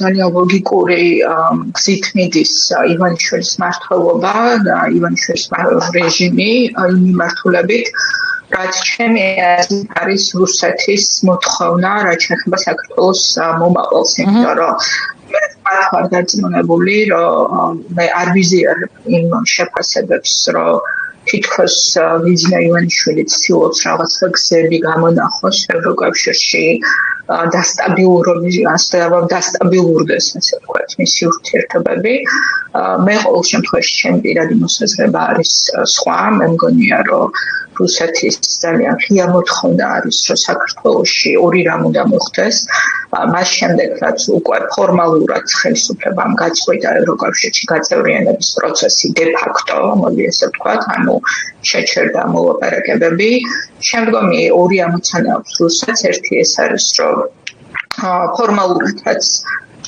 ძალიან ლოგიკური გზით მიდის ივანიშვილის მმართველობა და ივანიშვილის რეჟიმი იმ მიმართულებით, რაც ჩემი აზრით არის რუსეთის მოთხოვნა, რაც შეეხება საქართველოს მომავალს, იმიტომ რომ მე ვარ დარწმუნებული, რომ მე არ ვიზიარებ იმ შეფასებებს, რომ თითქოს ვიძინა ივანიშვილიც ცდილობს რაღაცა გზები გამონახოს ევროკავშირში დასტაბილურდეს, ასე ვთქვათ, მისი ურთიერთობები. მე ყოველ შემთხვევაში ჩემი პირადი მოსაზრება არის სხვა, მე მგონია, რომ რუსეთის ძალიან ღია მოთხოვნა არის, რომ საქართველოში ორი რამ უნდა მოხდეს. მას შემდეგ, რაც უკვე ფორმალურად ხელისუფლებამ გაწყვიტა ევროკავშირში გაწევრიანების პროცესი დე-ფაქტო, მოდი ესე ვთქვათ, ანუ შეჩერდა მოლაპარაკებები. შემდგომი ორი ამოცანა აქვს რუსეთს, ერთი ეს არის, რომ ფორმალურადაც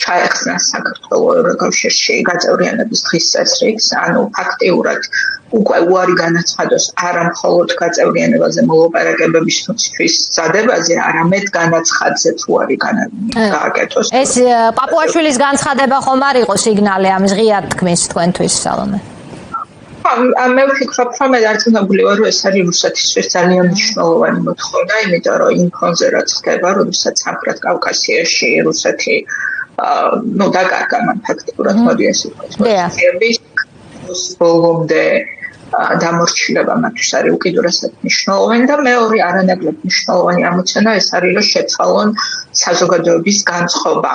ჩაეხსნა საქართველოს ევროკავშირში გაწევრიანების დღის წესრიგს, ანუ ფაქტიურად უკვე უარი განაცხადოს არა მხოლოდ გაწევრიანებაზე მოლაპარაკებებისთვის წადებაზე, არამედ განაცხადზეც უარი გააკეთოს. ეს პაპუაშვილის განცხადება ხომ არ იყო სიგნალი ამის ღიად თქმის თქვენთვის, სალომე? მე ვფიქრობ, რომ მე დარწმუნებული ვარ, რომ ეს არის რუსეთისთვის ძალიან მნიშვნელოვანი მოთხოვნა, იმიტომ რომ იმ ფონზე რაც ხდება, როდესაც სამხრეთ კავკასიაში რუსეთი დაკარგა მან ფაქტიურად მოდი ესე ვთქვათ, ბოლომდე დამორჩილება მათთვის არის უკიდურესად მნიშვნელოვანი და მეორე არანაკლებ მნიშვნელოვანი ამოცანა ეს არის, რომ შეცვალონ საზოგადოების განწყობა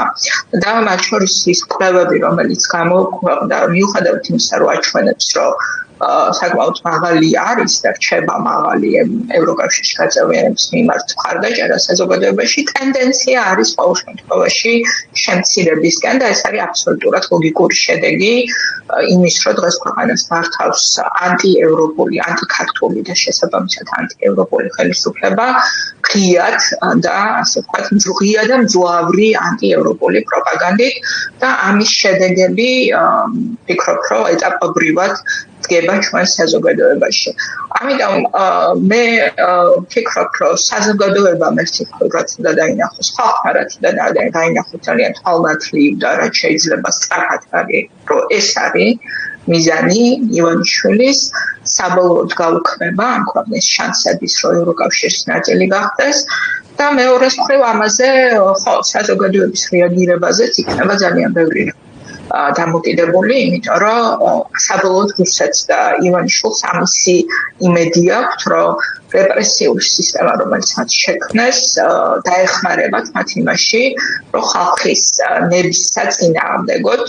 და მათ შორის ის კვლევები, რომელიც გამოქვეყნდა, მიუხედავად იმისა, რომ აჩვენებს, რომ საკმაოდ მაღალი არის და რჩება მაღალი ევროკავშირში გაწევრიანების მიმართ მხარდაჭერა საზოგადოებაში, ტენდენცია არის ყოველ შემთხვევაში შემცირებისკენ და ეს არის აბსოლუტურად ლოგიკური შედეგი იმის, რომ დღეს ქვეყანას მართავს ანტიევროპული, ანტიქართული და შესაბამისად ანტიევროპული ხელისუფლება, ღიად და ასე ვთქვათ, ღია და მძლავრი ანტიევროპული პროპაგანდით და ამის შედეგები ვფიქრობ, რომ ეტაპობრივად დგება ჩვენ საზოგადოებაში. ამიტომ მე ვფიქრობ, რომ საზოგადოებამ ერთდროულად უნდა დაინახოს, ხალხმა რაც უნდა დაინახოს ძალიან თვალნათლივ და რაც შეიძლება სწრაფად არის, რომ ეს არის მიზანი ივანიშვილის საბოლოოდ გაუქმება ამ ქვეყნის შანსების, რომ ევროკავშირის ნაწილი გახდეს და მეორეს მხრივ ამაზე საზოგადოების რეაგირებაზეც იქნება ძალიან ბევრი დამოკიდებული, იმიტომ რომ საბოლოოდ რუსეთს და ივანიშვილს ამისი იმედი აქვს, რომ რეპრესიული სისტემა, რომელიც მათ შექმნეს, დაეხმარებათ მათ იმაში, რომ ხალხის ნების საწინააღმდეგოდ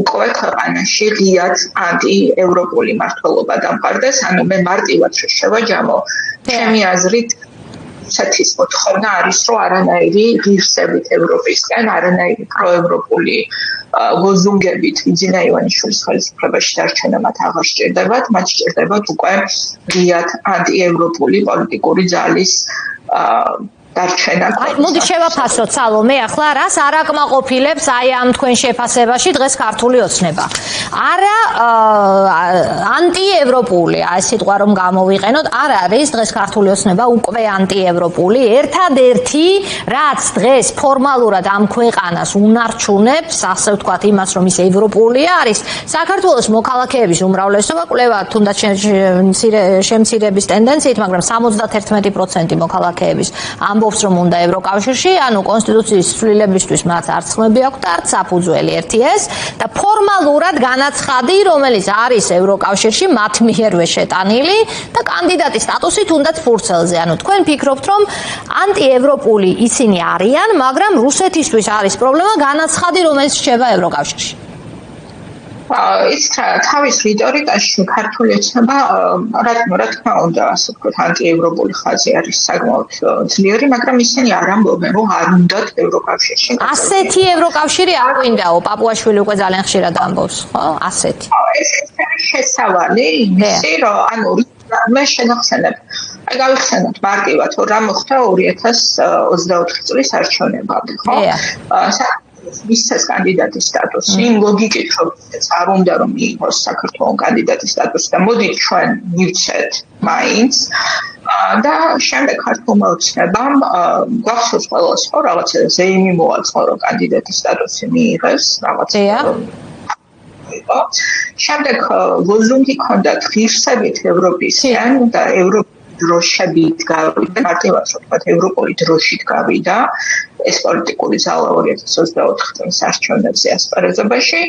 უკვე ქვეყანაში ღიად ანტიევროპული მმართველობა დამყარდეს, ანუ მე მარტივად შევაჯამო, ჩემი აზრით რუსეთის მოთხოვნა არის, რომ არანაირი ღირსებით ევროპისკენ, არანაირი პროევროპული ლოზუნგებით ვიძინა ივანიშვილის ხელისუფლებაში დარჩენა მათ აღარ სჭირდებათ, მათ სჭირდებათ უკვე ღიად ანტიევროპული პოლიტიკური ძალის დარჩენა. მოდი შევაფასოთ, სალომე, ახლა რას არ აკმაყოფილებს აი ამ თქვენ შეფასებაში დღეს ქართული ოცნება? არა ანტიევროპული, აი სიტყვა რომ გამოვიყენოთ, არ არის დღეს ქართული ოცნება უკვე ანტიევროპული. ერთადერთი, რაც დღეს ფორმალურად ამ ქვეყანას უნარჩუნებს, ასე ვთქვათ, იმას, რომ ის ევროპულია, არის საქართველოს მოქალაქეების უმრავლესობა, კვლევა თუნდაც შემცირების ტენდენციით, მაგრამ 71% მოქალაქეების ამბობს, რომ უნდა ევროკავშირში, ანუ კონსტიტუციის ცვლილებისთვის მათ არც ხმები აქვს და არც საფუძველი ერთი ეს და ფორმალურად განაცხადი, რომელიც არის ევროკავშირში მათ მიერვე შეტანილი და კანდიდატის სტატუსი თუნდაც ფურცელზე. ანუ თქვენ ფიქრობთ, რომ ანტიევროპული ისინი არიან, მაგრამ რუსეთისთვის არის პრობლემა განაცხადი, რომელიც რჩება ევროკავშირში. ის თავის რიტორიკაში ქართული ოცნება რა თქმა უნდა, ასე ვთქვათ, ანტიევროპული ხაზი არის საკმაოდ ძლიერი, მაგრამ ისინი არ ამბობენ, რომ არ უნდათ ევროკავშირში. ასეთი ევროკავშირი არ გვინდაო, პაპუაშვილი უკვე ძალიან ხშირად ამბობს, ხო? ასეთი. ეს შესავალი იმისი, რომ ანუ მე შეგახსენებ, გავიხსენოთ მარტივად, რომ რა მოხდა 2024 წლის არჩევნებამდე, ხო? მისცეს კანდიდატის სტატუსი, იმ ლოგიკით, რომ არ უნდა რომ მიიღოს საქართველოს კანდიდატის სტატუსი და მოდით ჩვენ მივცეთ მაინც და შემდეგ ქართულმა ოცნებამ გვახსოვს ყველას ხო რაღაცა ზეიმი მოაწყო რომ კანდიდატის სტატუსი მიიღეს რაღაცა შემდეგ ლოზუნგი ჰქონდათ ღირსებით ევროპისგან და ევროპის დროშებით გავიდა მარტივად რომ ვთქვათ ევროპული დროშით გავიდა ეს პოლიტიკური ზალა 2024 წლის არჩევნებზე ასპარეზობაში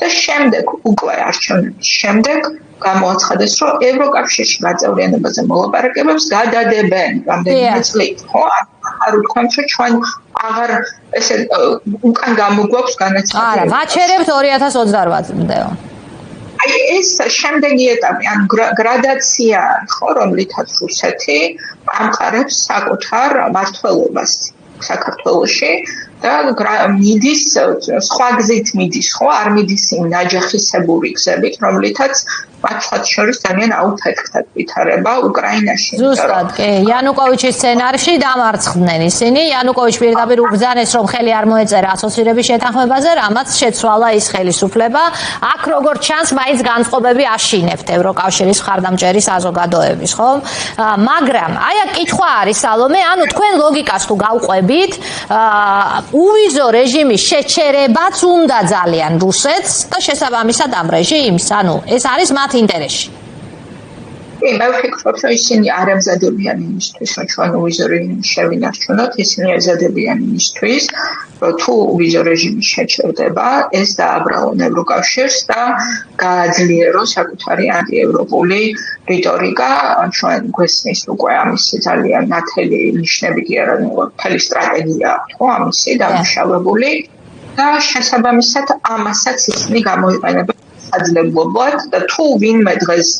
და შემდეგ უკვე არჩევნების შემდეგ გამოაცხადეს რომ ევროკავშირში გაწევრიანებაზე მოლაპარაკებებს გადადებენ რამდენიმე წლით ხო არ ვთქვამთ რომ ჩვენ აღარ ესე უკან გამოგვაქვს განაცხადი არა ვაჩერებთ 2028-მდე ეს შემდეგი ეტაპი ან გრადაცია ხო რომლითაც რუსეთი ამყარებს საკუთარ მმართველობას საქართველოში და მიდის სხვა გზით მიდის ხო არ მიდის იმ ნაჯახისებური გზებით რომლითაც მათ შორის ძალიან აუფეთქდათ ვითარება უკრაინაში. ზუსტად, კი, იანუკოვიჩის სცენარში დამარცხდნენ ისინი. იანუკოვიჩი პირდაპირ უბრძანეს, რომ ხელი არ მოეწერა ასოცირების შეთანხმებაზე, რამაც შეცვალა ის ხელისუფლება. აქ როგორც ჩანს, მაინც განწყობები აშინებთ ევროკავშირის მხარდამჭერი საზოგადოების, ხო? მაგრამ აი აქ კითხვა არის, სალომე, ანუ თქვენ ლოგიკას თუ გავყვებით, უვიზო რეჟიმის შეჩერებაც უნდა ძალიან რუსეთს და შესაბამისად ამ რეჟიმს, ანუ ეს არის ინტერესში. მე ვფიქრობ, რომ ისინი არ ემზადებიან იმისთვის, რომ ჩვენ უვიზო რეჟიმი შევინარჩუნოთ, ისინი ემზადებიან იმისთვის, რომ თუ უვიზო რეჟიმი შეჩერდება, ეს დააბრალონ ევროკავშირს და გააძლიეროს საკუთარი ანტიევროპული რიტორიკა. ჩვენ გვესმის უკვე ამისი ძალიან ნათელი ნიშნები კი არა, მთელი სტრატეგია აქვს, ხო, ამისი დამუშავებული და შესაბამისად ამასაც ისინი გამოიყენებენ აძლებლობად და თუ ვინმე დღეს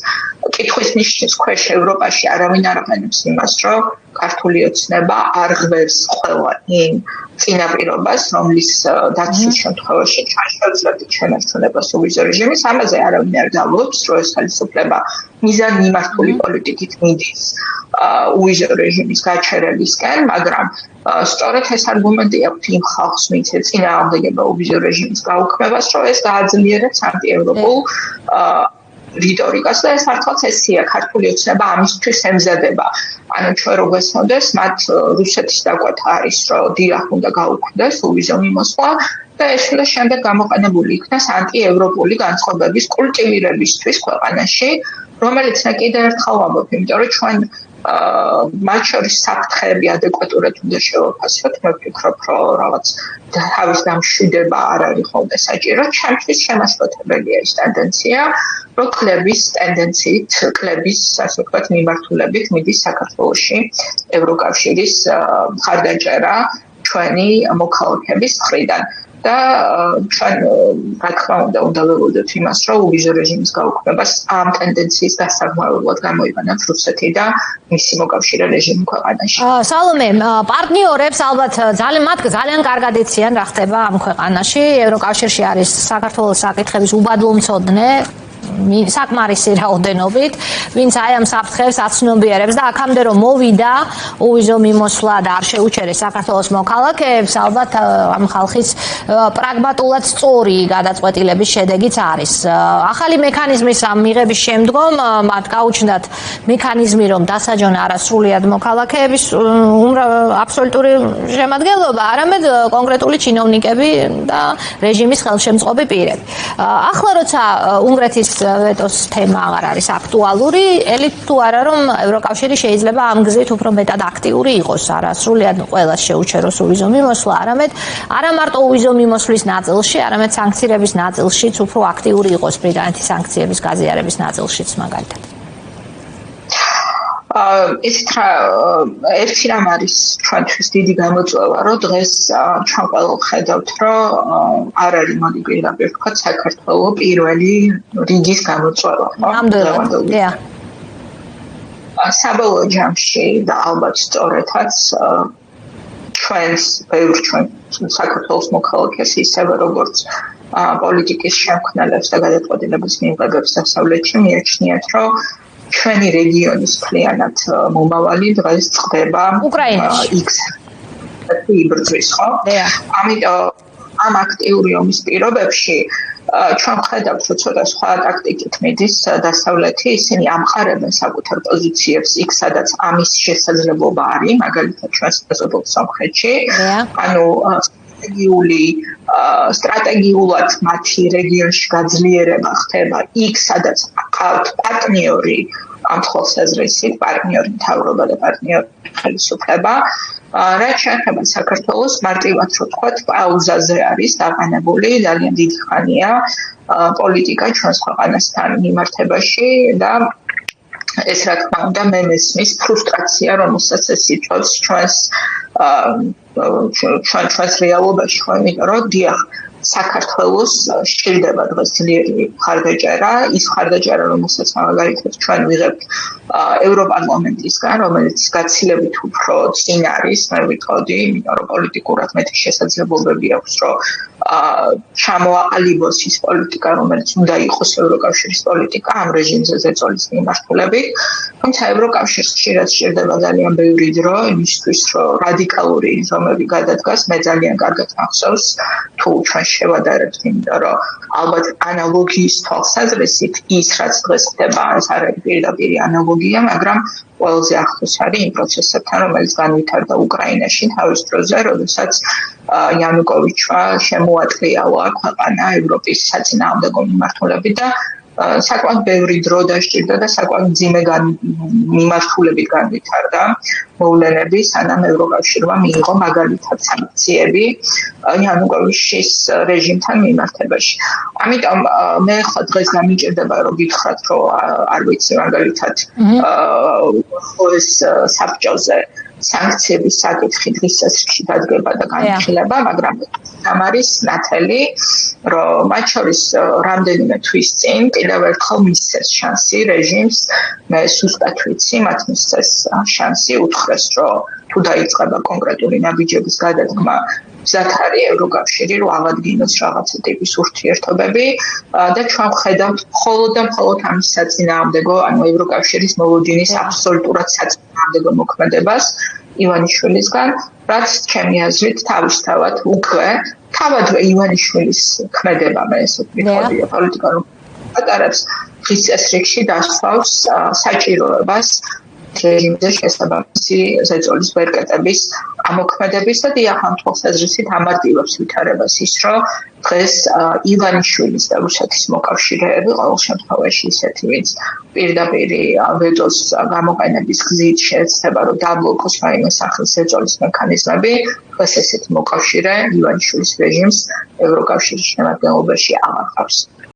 კითხვის ნიშნის ქვეშ ევროპაში არავინ არ აყენებს იმას, რომ ქართული ოცნება არ ღვევს ყველა იმ წინაპირობას, რომლის დაცვის შემთხვევაში შეუძლებს შენარჩუნებას უვიზო რეჟიმის, ამაზე არავინ არ ძალობს, რომ ეს ხელისუფლება მიზანმიმართული პოლიტიკით მიდის უვიზო რეჟიმის გაჩერებისკენ, მაგრამ სწორედ ეს არგუმენტი აქვს იმ ხალხს, ვინც ეწინააღმდეგება უვიზო რეჟიმის გაუქმებას, რომ ეს გააძლიერებს ანტიევროპულ რიტორიკას და ეს მართლაც ესია ქართული ოცნება ამისთვის ემზადება. ანუ ჩვენ რო გვესმოდეს, მათ რუსეთის დაკვეთა არის, რომ დიახ უნდა გაუქმდეს უვიზო მიმოსვლა და ეს უნდა შემდეგ გამოყენებული იქნას ანტიევროპული განწყობების კულტივირებისთვის ქვეყანაში, რომელიც მე კიდევ ერთხელ ვამბობ, იმიტომ რომ ჩვენ მათ შორის საფრთხეები ადეკვატურად უნდა შევაფასოთ. მე ვფიქრობ, რომ რაღაც თავის დამშვიდება არ არის ხოლმე საჭირო. ჩემთვის შემაშფოთებელია ის ტენდენცია, რომ კლების ტენდენციით, კლების, ასე ვთქვათ, მიმართულებით მიდის საქართველოში ევროკავშირის მხარდაჭერა ჩვენი მოქალაქეების მხრიდან. და ჩვენ რა თქმა უნდა ველოდოთ იმას, რომ უვიზო რეჟიმის გაუქმებას ამ ტენდენციის დასაგმოებლად გამოიყენებს რუსეთი და მისი მოკავშირე რეჟიმი ქვეყანაში. სალომე, პარტნიორებს ალბათ ძალიან კარგად იციან რა ხდება ამ ქვეყანაში. ევროკავშირში არის საქართველოს საკითხების უბადლომცოდნე საკმარისი რაოდენობით, ვინც აი ამ საფრთხეს აცნობიერებს და აქამდე რომ მოვიდა უვიზო მიმოსვლა და არ შეუჩერეს საქართველოს მოქალაქეებს, ალბათ ამ ხალხის პრაგმატულად სწორი გადაწყვეტილების შედეგიც არის. ახალი მექანიზმის ამ მიღების შემდგომ მათ გაუჩნდათ მექანიზმი, რომ დასაჯონ არასრულიად მოქალაქეების აბსოლუტური შემადგენლობა, არამედ კონკრეტული ჩინოვნიკები და რეჟიმის ხელშემწყობი პირები. ახლა როცა უნგრეთის ვეტოს თემა აღარ არის აქტუალური, ელით თუ არა რომ ევროკავშირი შეიძლება ამ გზით უფრო მეტად აქტიური იყოს, არასრულიად ყველას შეუჩეროს უვიზო მიმოსვლა, არამედ არა მარტო უვიზო მიმოსვლის ნაწილში, არამედ სანქციების ნაწილშიც უფრო აქტიური იყოს ბრიტანეთის სანქციების გაზიარების ნაწილშიც მაგალითად. ერთი რამ არის ჩვენთვის დიდი გამოწვევა, რომ დღეს ჩვენ ყველა ხედავთ, რომ არ არის მოდი პირდაპირ ვთქვათ საქართველოს პირველი რიგის გამოწვევა, ხო? ნამდვილად, დიახ. საბოლოო ჯამში და ალბათ სწორედაც ჩვენს საქართველოს მოქალაქეს ისევე როგორც პოლიტიკის შემქმნელებს და გადაწყვეტილების მიღებებს დასავლეთში მიაჩნიათ, რომ ჩვენი რეგიონის მთლიანად მომავალი დღეს წყდება უკრაინაში. იბრძვის, ხო? ამიტომ ამ აქტიური ომის პირობებში ჩვენ ხედავთ, რომ ცოტა სხვა ტაქტიკით მიდის დასავლეთი, ისინი ამყარებენ საკუთარ პოზიციებს იქ, სადაც ამის შესაძლებლობა არის, მაგალითად ჩვენს სომხეთში. ანუ სტრატეგიულად მათი რეგიონში გაძლიერება ხდება იქ, სადაც ყავთ პარტნიორი ამ თვალსაზრისით, პარტნიორი მთავრობა და პარტნიორი ხელისუფლება. რაც შეეხება საქართველოს, მარტივად რო ვთქვათ, პაუზაზე არის დაყენებული ძალიან დიდი ხანია პოლიტიკა ჩვენს ქვეყანასთან მიმართებაში და ეს რა თქმა უნდა მე მესმის ფრუსტრაცია, რომელსაც ეს იწვევს ჩვენს რეალობაში, ხო, იმიტომ რომ დიახ, საქართველოს სჭირდება დღეს ძლიერი მხარდაჭერა, ის მხარდაჭერა, რომელსაც მაგალითად ჩვენ ვიღებთ ევროპარლამენტისგან, რომელიც გაცილებით უფრო წინ არის, მე ვიტყოდი, იმიტომ რომ პოლიტიკურად მეტი შესაძლებლობები აქვს, რომ ჩამოაყალიბოს ის პოლიტიკა, რომელიც უნდა იყოს ევროკავშირის პოლიტიკა ამ რეჟიმზე ზეწოლის მიმართულებით. თუმცა ევროკავშირს ხშირად სჭირდება ძალიან ბევრი დრო იმისთვის, რომ რადიკალური ზომები გადადგას. მე ძალიან კარგად მახსოვს, თუ ჩვენ შევადარებთ, იმიტომ რომ ალბათ ანალოგიის თვალსაზრისით ის, რაც დღეს ხდება, ეს არ არის პირდაპირ ანალოგია, მაგრამ ყველაზე ახლოს არის იმ პროცესებთან, რომელიც განვითარდა უკრაინაში თავის დროზე, როდესაც იანუკოვიჩმა შემოატყიალა ქვეყანა ევროპის საწინააღმდეგო მიმართულებით და საკმაოდ ბევრი დრო დასჭირდა და საკმაოდ მძიმე მიმართულებით განვითარდა მოვლენები, სანამ ევროკავშირმა მიიღო მაგალითად სანქციები იანუკოვიჩის რეჟიმთან მიმართებაში. ამიტომ მე ხა დღეს გამიჭირდება რომ გითხრათ, რომ არ ვიცი მაგალითად ეს საბჭოზე სანქციების საკითხი დღის წესრიგში დადგება და განხილება, მაგრამ ამ არის ნათელი, რომ მათ შორის რამდენიმე თვის წინ კიდევ ერთხელ მისცეს შანსი რეჟიმს, მე სუსტად ვიცი, მათ მისცეს შანსი უთხრეს, რომ თუ დაიწყება კონკრეტული ნაბიჯების გადადგმა, მზად არის ევროკავშირი, რომ აღადგინოს რაღაცა ტიპის ურთიერთობები და ჩვენ ვხედავთ მხოლოდ და მხოლოდ ამის საწინააღმდეგო, ანუ ევროკავშირის მოლოდინის აბსოლუტურად საწინააღმდეგო მოქმედებას ივანიშვილისგან, რაც ჩემი აზრით თავისთავად უკვე თავადვე ივანიშვილის ქმედება, მე ესე ვიტყოდი, პოლიტიკურ ატარებს დღის წესრიგში დასვავს საჭიროებას რეჟიმზე შესაბამისი ზეწოლის ვერკეტების ამოქმედების და დიახ, ამ თვალსაზრისით ამარტივებს ვითარებას ის, რომ დღეს ივანიშვილის და რუსეთის მოკავშირეები ყოველ შემთხვევაში ისეთი, ვინც პირდაპირ ვეტოს გამოყენების გზით შეეცდება, რომ დაბლოკოს რაიმე სახის ზეწოლის მექანიზმები, დღეს ესეთი მოკავშირე ივანიშვილის რეჟიმს ევროკავშირის შემადგენლობაში აღარ ჰყავს.